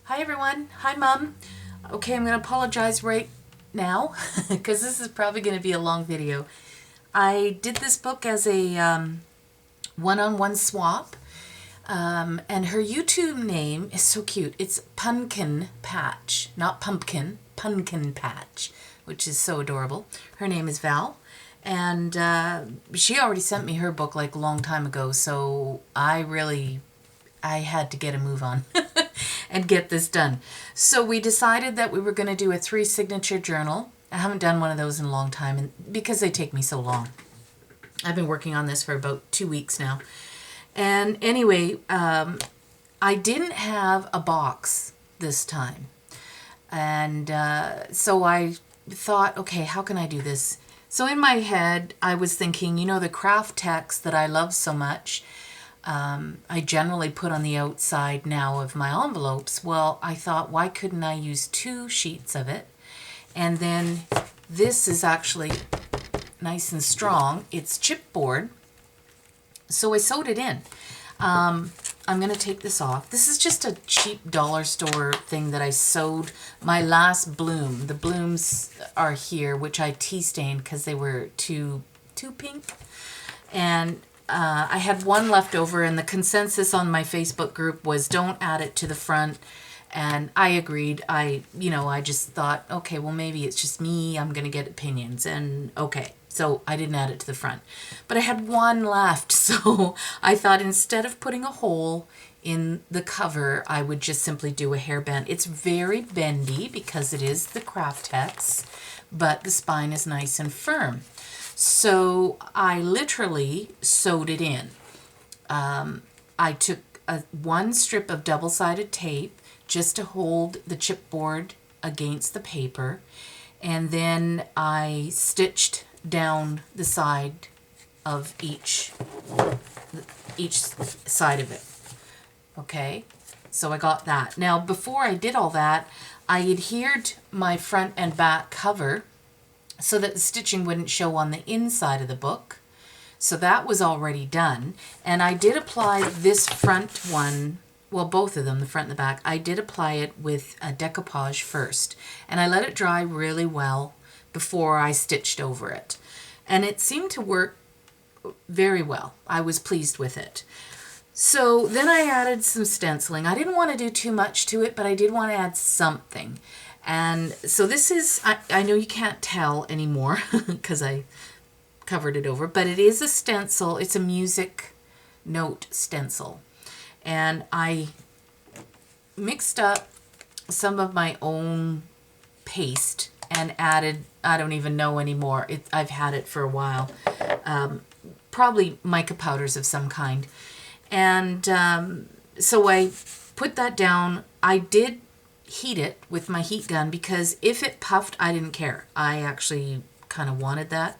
Hi everyone. Hi Mom. Okay, I'm going to apologize right now because this is probably going to be a long video. I did this book as a one-on-one swap, and her YouTube name is so cute. It's Pumpkin Patch, not Pumpkin, Pumpkin Patch, which is so adorable. Her name is Val, and she already sent me her book like a long time ago, so I had to get a move on and get this done. So we decided that we were going to do a 3 signature journal. I haven't done one of those in a long time and because they take me so long. I've been working on this for about 2 weeks now. And anyway, I didn't have a box this time. And so I thought, okay, how can I do this? So in my head, I was thinking, you know, the craft text that I love so much, I generally put on the outside now of my envelopes. Well, I thought, why couldn't I use 2 sheets of it? And then this is actually nice and strong. It's chipboard. So I sewed it in. I'm going to take this off. This is just a cheap dollar store thing that I sewed my last bloom. The blooms are here, which I tea stained because they were too pink. And I had one left over, and the consensus on my Facebook group was don't add it to the front. And I agreed. I just thought, okay, well, maybe it's just me. I'm going to get opinions. And okay, so I didn't add it to the front. But I had one left, so I thought instead of putting a hole in the cover, I would just simply do a hairband. It's very bendy because it is the craft text, but the spine is nice and firm. So I literally sewed it in. I took one strip of double-sided tape just to hold the chipboard against the paper, and then I stitched down the side of each side of it. Okay, so I got that. Now, before I did all that, I adhered my front and back cover so that the stitching wouldn't show on the inside of the book. So that was already done. And I did apply this front one, well, both of them, the front and the back, I did apply it with a decoupage first. And I let it dry really well before I stitched over it. And it seemed to work very well. I was pleased with it. So then I added some stenciling. I didn't want to do too much to it, but I did want to add something. And so this is, I know you can't tell anymore because I covered it over, but it is a stencil. It's a music note stencil. And I mixed up some of my own paste and added, I don't even know anymore. I've had it for a while. Probably mica powders of some kind. And so I put that down. I did heat it with my heat gun because if it puffed, I didn't care. I actually kind of wanted that.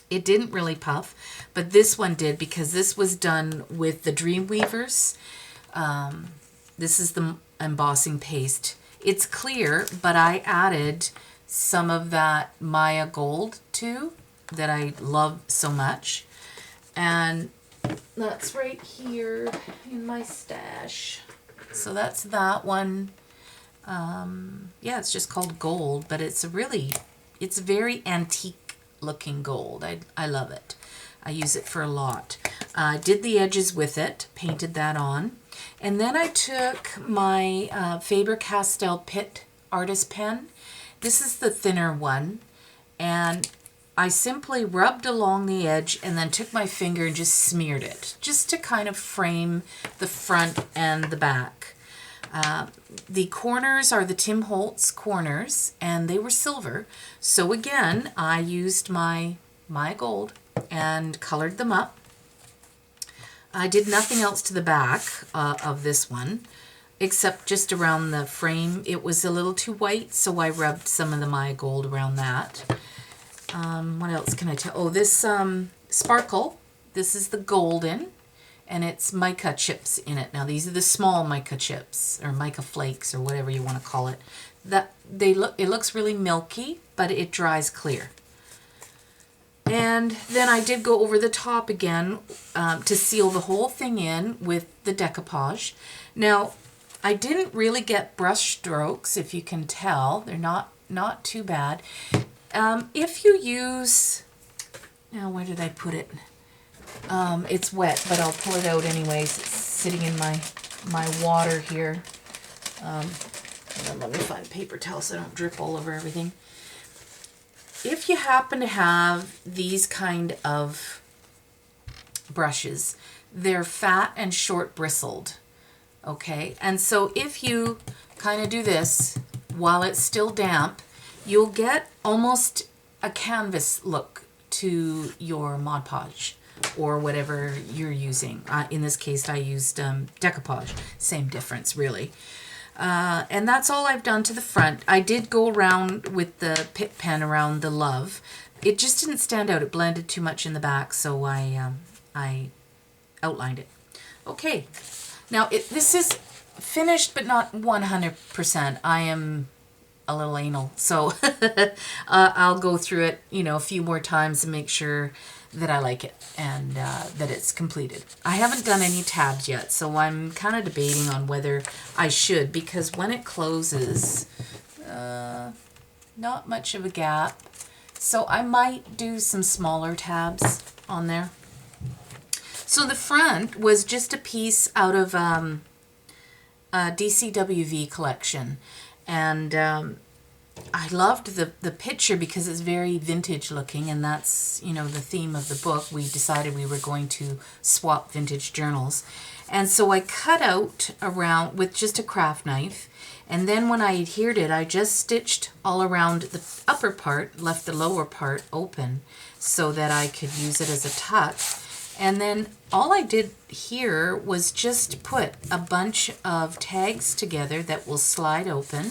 It didn't really puff, but this one did because this was done with the Dreamweavers. This is the embossing paste. It's clear, but I added some of that Maya gold too that I love so much. And that's right here in my stash. So that's that one. Yeah, it's just called gold, but it's very antique looking gold. I love it. I use it for a lot. Did the edges with it, painted that on. And then I took my Faber-Castell Pitt artist pen. This is the thinner one. And I simply rubbed along the edge and then took my finger and just smeared it, just to kind of frame the front and the back. The corners are the Tim Holtz corners, and they were silver. So again, I used my gold and colored them up. I did nothing else to the back of this one, except just around the frame. It was a little too white, so I rubbed some of the Maya gold around that. What else can I tell? Oh, this sparkle. This is the golden. And it's mica chips in it. Now these are the small mica chips or mica flakes or whatever you want to call it. It looks really milky, but it dries clear. And then I did go over the top again to seal the whole thing in with the decoupage. Now I didn't really get brush strokes, if you can tell. They're not too bad. If you use, now where did I put it? It's wet, but I'll pull it out anyways. It's sitting in my water here. Let me find a paper towel so I don't drip all over everything. If you happen to have these kind of brushes, they're fat and short bristled. Okay, and so if you kind of do this while it's still damp, you'll get almost a canvas look to your Mod Podge or whatever you're using. In this case, I used decoupage. Same difference, really. And that's all I've done to the front. I did go around with the Pit Pen around the Love. It just didn't stand out. It blended too much in the back, so I outlined it. Okay. Now, this is finished, but not 100%. I am a little anal, so I'll go through it, a few more times and make sure that I like it and that it's completed. I haven't done any tabs yet, so I'm kind of debating on whether I should, because when it closes, not much of a gap. So I might do some smaller tabs on there. So the front was just a piece out of a DCWV collection. And I loved the picture because it's very vintage looking, and that's, the theme of the book. We decided we were going to swap vintage journals. And so I cut out around with just a craft knife. And then when I adhered it, I just stitched all around the upper part, left the lower part open so that I could use it as a tuck. And then all I did here was just put a bunch of tags together that will slide open.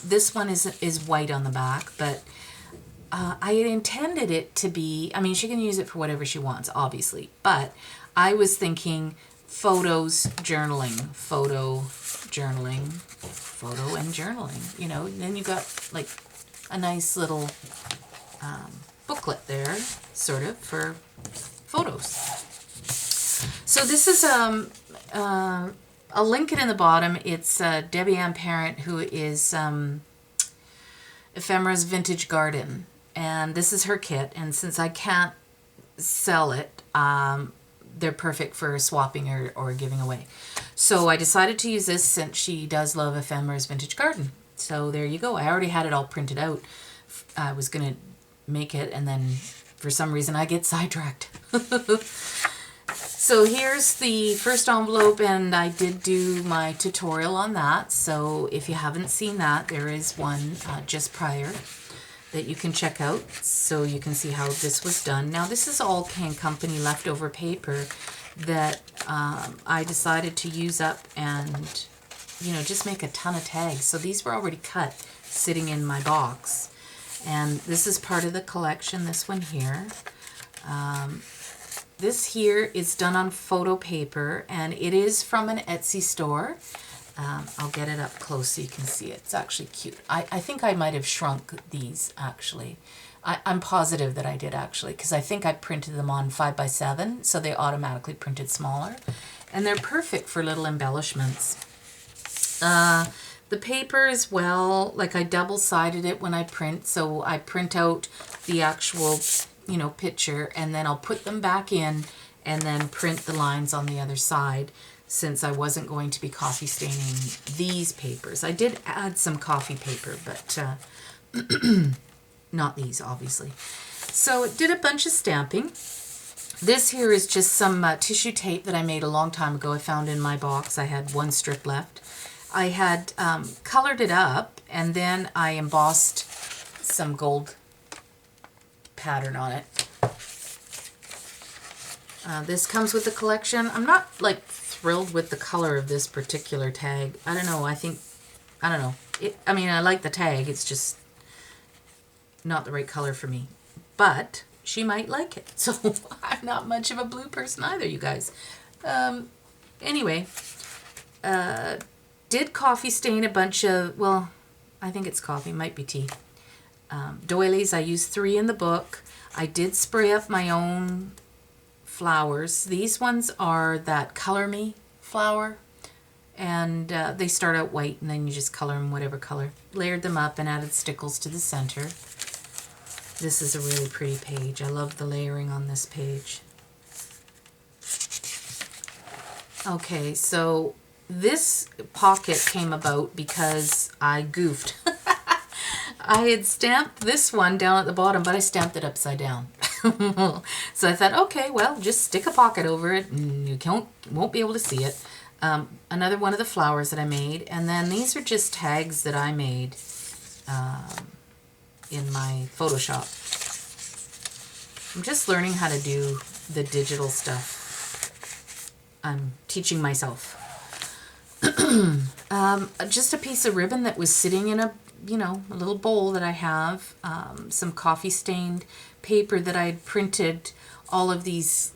This one is white on the back, but I had intended it to be, she can use it for whatever she wants, obviously. But I was thinking photos, journaling, photo and journaling, and then you got like a nice little booklet there, sort of, for photos. So this is I'll link it in the bottom. It's Debbie Ann Parent, who is Ephemera's Vintage Garden, and this is her kit. And since I can't sell it, they're perfect for swapping or giving away. So I decided to use this since she does love Ephemera's Vintage Garden. So there you go. I already had it all printed out. I was gonna make it, and then for some reason I get sidetracked. So here's the first envelope, and I did do my tutorial on that. So if you haven't seen that, there is one just prior that you can check out so you can see how this was done. Now this is all Can Company leftover paper that I decided to use up and, just make a ton of tags. So these were already cut, sitting in my box. And this is part of the collection, this one here. This here is done on photo paper, and it is from an Etsy store. I'll get it up close so you can see it. It's actually cute. I think I might have shrunk these, actually. I'm positive that I did, actually, because I think I printed them on 5x7, so they automatically printed smaller. And they're perfect for little embellishments. The paper as well, like I double-sided it when I print, so I print out the actual picture, and then I'll put them back in and then print the lines on the other side, since I wasn't going to be coffee staining these papers. I did add some coffee paper, but not these, obviously. So it did a bunch of stamping. This here is just some tissue tape that I made a long time ago. I found in my box. I had one strip left. I had colored it up, and then I embossed some gold pattern on it. This comes with the collection. I'm not thrilled with the color of this particular tag. I don't know. I don't know. I like the tag. It's just not the right color for me. But she might like it. So I'm not much of a blue person either, you guys. Anyway, did coffee stain a bunch of, well, I think it's coffee, might be tea. Doilies, I used 3 in the book. I did spray up my own flowers. These ones are that Color Me flower. And they start out white, and then you just color them whatever color. Layered them up and added stickles to the center. This is a really pretty page. I love the layering on this page. Okay, so this pocket came about because I goofed. I had stamped this one down at the bottom, but I stamped it upside down. So I thought, okay, well, just stick a pocket over it and you won't be able to see it. Another one of the flowers that I made. And then these are just tags that I made in my Photoshop. I'm just learning how to do the digital stuff. I'm teaching myself. Just a piece of ribbon that was sitting in a little bowl that I have. Some coffee stained paper that I had printed all of these,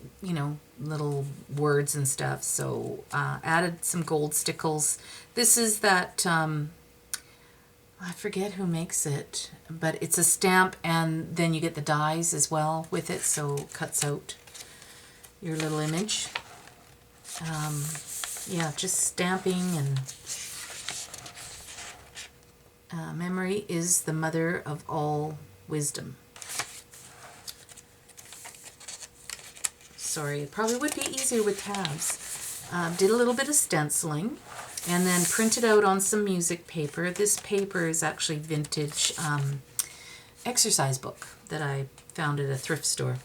little words and stuff. So added some gold stickles. This is that, I forget who makes it, but it's a stamp and then you get the dies as well with it. So it cuts out your little image. Yeah, just stamping and memory is the mother of all wisdom. Sorry, it probably would be easier with tabs. Did a little bit of stenciling and then printed out on some music paper. This paper is actually vintage exercise book that I found at a thrift store.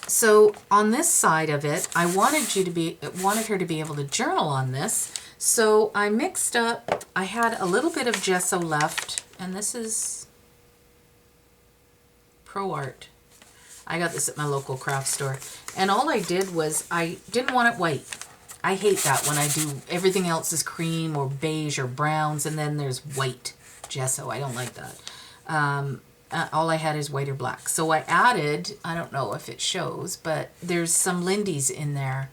So on this side of it, I wanted her to be able to journal on this. So I mixed up, I had a little bit of gesso left, and this is Pro Art. I got this at my local craft store. And all I did was, I didn't want it white. I hate that when I do, everything else is cream or beige or browns, and then there's white gesso. I don't like that. All I had is white or black. So I added, I don't know if it shows, but there's some Lindy's in there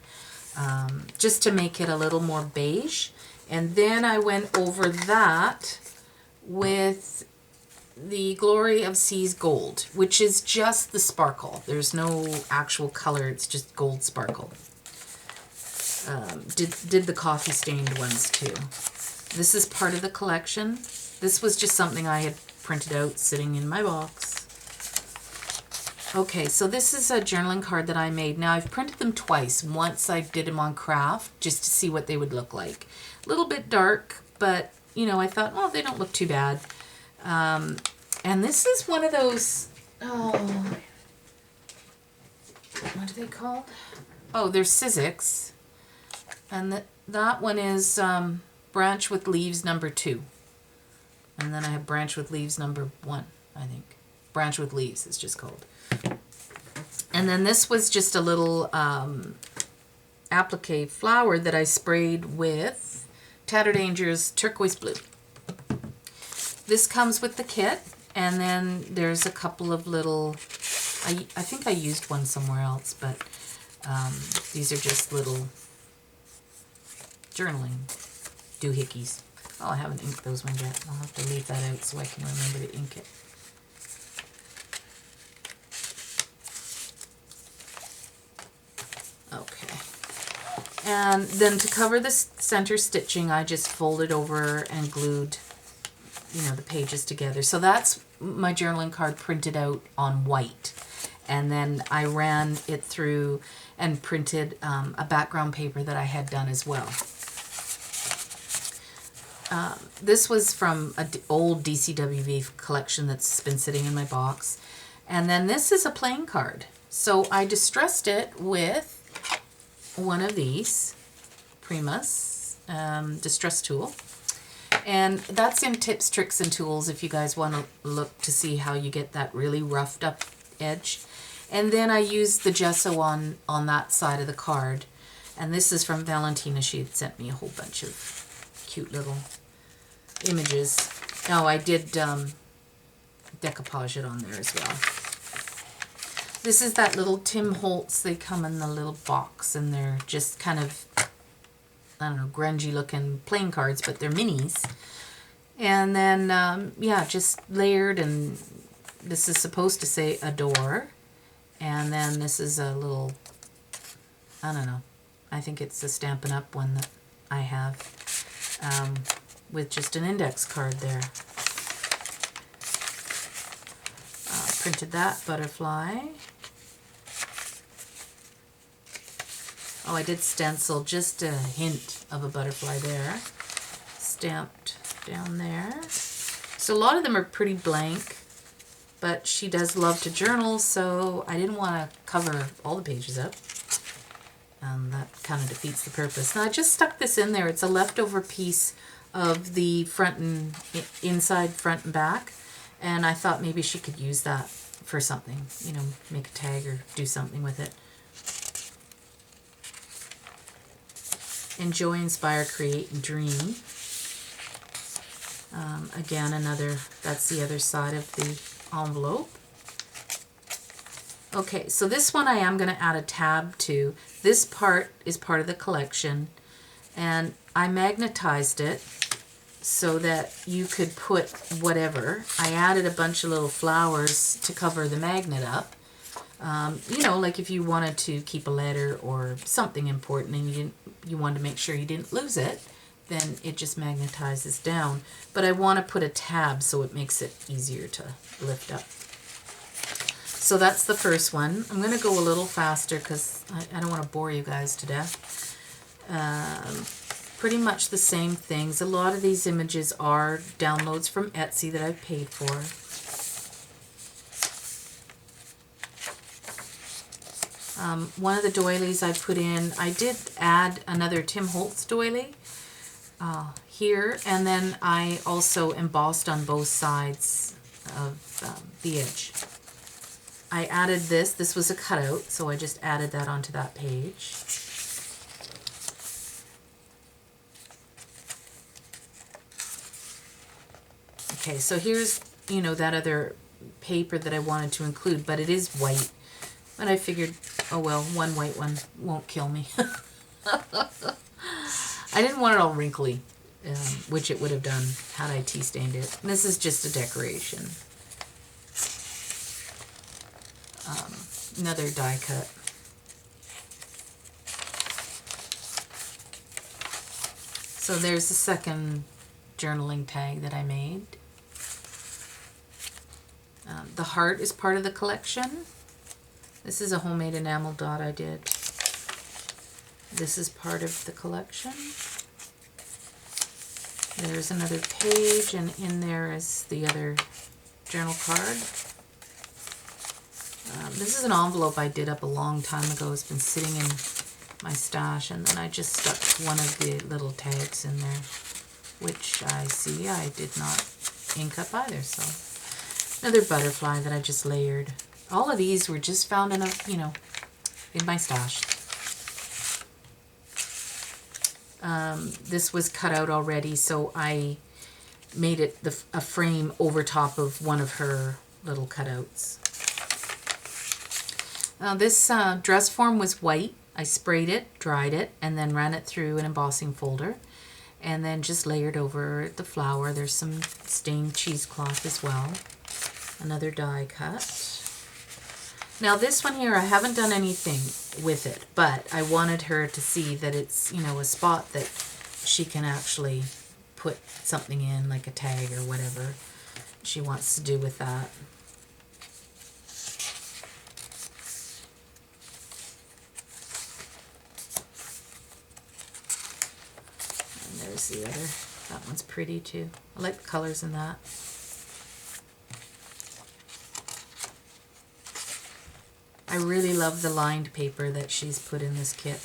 just to make it a little more beige. And then I went over that with the Glory of Seas Gold, which is just the sparkle. There's no actual color, it's just gold sparkle. Did the coffee stained ones too. This is part of the collection. This was just something I had printed out sitting in my box. Okay, so this is a journaling card that I made. Now I've printed them twice. Once I did them on craft just to see what they would look like. A little bit dark, but I thought, oh, they don't look too bad. And this is one of those, what are they called? Oh, they're Sizzix. And that one is Branch with Leaves number 2. And then I have Branch with Leaves number 1, I think. Branch with Leaves it's just called. And then this was just a little applique flower that I sprayed with Tattered Angels Turquoise Blue. This comes with the kit, and then there's a couple of little, I think I used one somewhere else, but these are just little journaling doohickeys. Oh, I haven't inked those ones yet. I'll have to leave that out so I can remember to ink it. Okay. And then to cover the center stitching, I just folded over and glued, the pages together. So that's my journaling card printed out on white. And then I ran it through and printed a background paper that I had done as well. This was from an old DCWV collection that's been sitting in my box. And then this is a plain card. So I distressed it with one of these Primus distress tool. And that's in Tips, Tricks, and Tools if you guys want to look to see how you get that really roughed up edge. And then I used the gesso on that side of the card. And this is from Valentina. She had sent me a whole bunch of cute little images. Oh, I did decoupage it on there as well. This is that little Tim Holtz. They come in the little box, and they're just kind of, I don't know, grungy looking playing cards, but they're minis. And then, yeah, just layered, and this is supposed to say adore. And then this is a little, I don't know, I think it's a Stampin' Up one that I have with just an index card there. Printed that butterfly. Oh, I did stencil just a hint of a butterfly there. Stamped down there. So a lot of them are pretty blank, but she does love to journal, so I didn't want to cover all the pages up. That kind of defeats the purpose. Now I just stuck this in there. It's a leftover piece of the front and inside, front and back, and I thought maybe she could use that for something, you know, make a tag or do something with it. Enjoy, inspire, create, and dream. Again, that's the other side of the envelope. Okay, so this one I am going to add a tab to. This part is part of the collection, and I magnetized it so that you could put whatever. I added a bunch of little flowers to cover the magnet up. You know, like if you wanted to keep a letter or something important and you wanted to make sure you didn't lose it, then it just magnetizes down. But I want to put a tab so it makes it easier to lift up. So that's the first one. I'm going to go a little faster because I don't want to bore you guys to death. Pretty much the same things. A lot of these images are downloads from Etsy that I've paid for. One of the doilies I put in, I did add another Tim Holtz doily here, and then I also embossed on both sides of the edge. I added this. This was a cutout, so I just added that onto that page. Okay, so here's, you know, that other paper that I wanted to include, but it is white. And I figured, oh well, one white one won't kill me. I didn't want it all wrinkly, which it would have done had I tea stained it. And this is just a decoration. Another die cut. So there's the second journaling tag that I made. The heart is part of the collection. This is a homemade enamel dot I did. This is part of the collection. There's another page, and in there is the other journal card. This is an envelope I did up a long time ago. It's been sitting in my stash, and then I just stuck one of the little tags in there, which I see I did not ink up either. So another butterfly that I just layered. All of these were just found in in my stash. This was cut out already, so I made it a frame over top of one of her little cutouts. This dress form was white. I sprayed it, dried it, and then ran it through an embossing folder, and then just layered over the flower. There's some stained cheesecloth as well. Another die cut. Now this one here, I haven't done anything with it, but I wanted her to see that it's, you know, a spot that she can actually put something in, like a tag or whatever she wants to do with that. And there's the other. That one's pretty too. I like the colors in that. I really love the lined paper that she's put in this kit.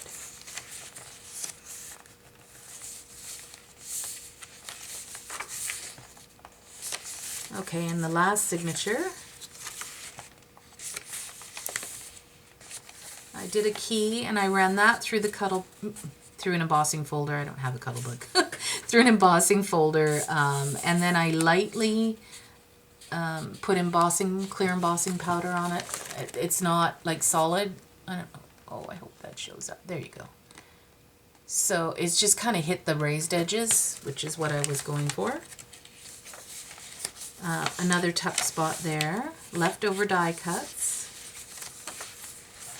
Okay, and the last signature, I did a key and I ran that through through an embossing folder. I don't have a Cuddle book. Through an embossing folder, and then I lightly put clear embossing powder on it. It's not like solid. I don't know. Oh, I hope that shows up. There you go. So it's just kind of hit the raised edges, which is what I was going for. Another tuck spot there. Leftover die cuts.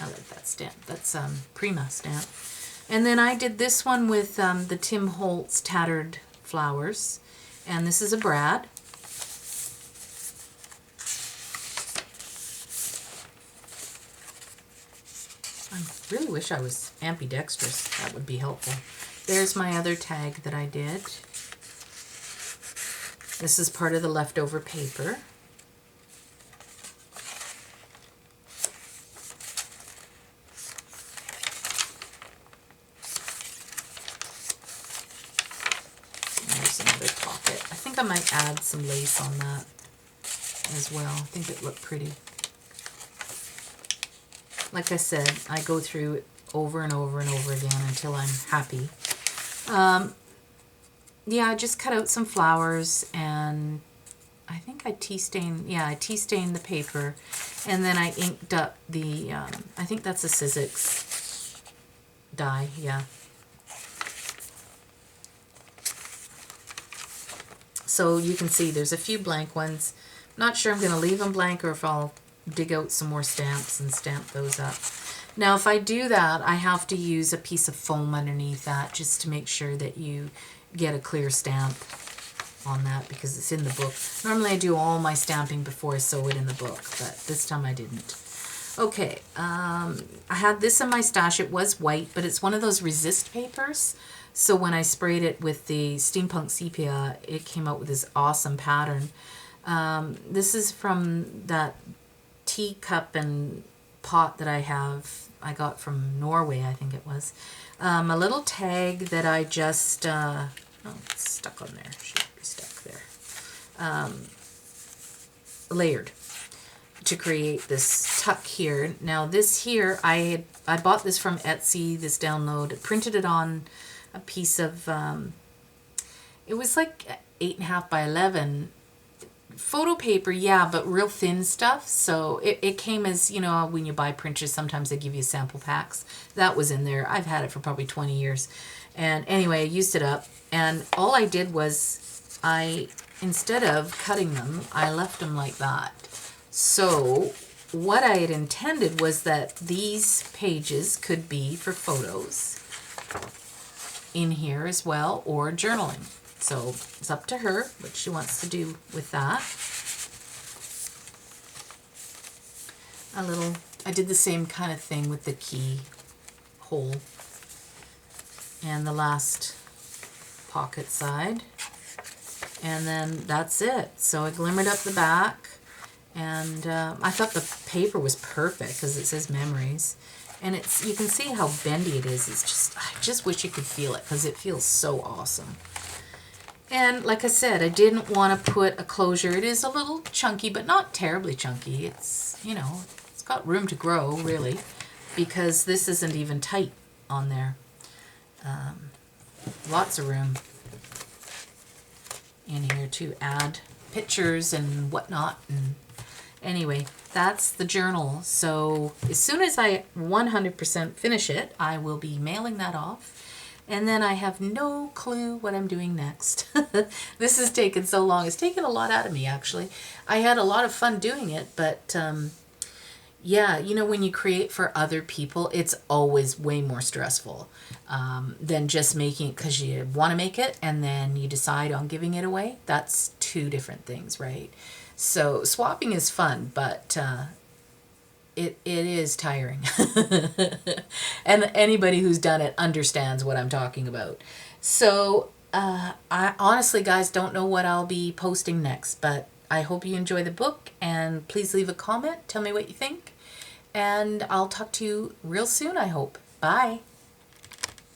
I like that stamp. That's Prima stamp. And then I did this one with the Tim Holtz Tattered Flowers. And this is a Brad. I really wish I was ambidextrous. That would be helpful. There's my other tag that I did. This is part of the leftover paper. There's another pocket. I think I might add some lace on that as well. I think it looked pretty. Like I said, I go through it over and over and over again until I'm happy. Yeah, I just cut out some flowers, and I think I tea stained the paper, and then I inked up the, I think that's a Sizzix die, yeah. So you can see there's a few blank ones. Not sure I'm going to leave them blank or if I'll dig out some more stamps and stamp those up. Now if I do that, I have to use a piece of foam underneath that just to make sure that you get a clear stamp on that, because it's in the book. Normally I do all my stamping before I sew it in the book, but this time I didn't. Okay, I had this in my stash. It was white, but it's one of those resist papers. So when I sprayed it with the Steampunk Sepia, it came out with this awesome pattern. This is from that teacup and pot that I got from Norway, I think it was. A little tag that I just, oh, it's stuck on there, should be stuck there. Layered to create this tuck here. Now this here, I bought this from Etsy, this download. I printed it on a piece of, it was like 8.5 by 11 photo paper, yeah, but real thin stuff. So it came as, you know, when you buy printers, sometimes they give you sample packs. That was in there. I've had it for probably 20 years. And anyway, I used it up. And all I did was, instead of cutting them, I left them like that. So what I had intended was that these pages could be for photos in here as well, or journaling. So it's up to her what she wants to do with that. I did the same kind of thing with the key hole and the last pocket side. And then that's it. So I glimmered up the back, and I thought the paper was perfect because it says memories. And you can see how bendy it is. I just wish you could feel it because it feels so awesome. And like I said, I didn't want to put a closure. It is a little chunky, but not terribly chunky. It's, you know, it's got room to grow, really, because this isn't even tight on there. Lots of room in here to add pictures and whatnot. And anyway, that's the journal. So as soon as I 100% finish it, I will be mailing that off. And then I have no clue what I'm doing next. This has taken so long. It's taken a lot out of me, actually. I had a lot of fun doing it, but yeah, you know, when you create for other people, it's always way more stressful than just making it because you want to make it and then you decide on giving it away. That's two different things, right? So swapping is fun, but it is tiring. And anybody who's done it understands what I'm talking about. So I honestly, guys, don't know what I'll be posting next, but I hope you enjoy the book, and please leave a comment. Tell me what you think, and I'll talk to you real soon, I hope. Bye.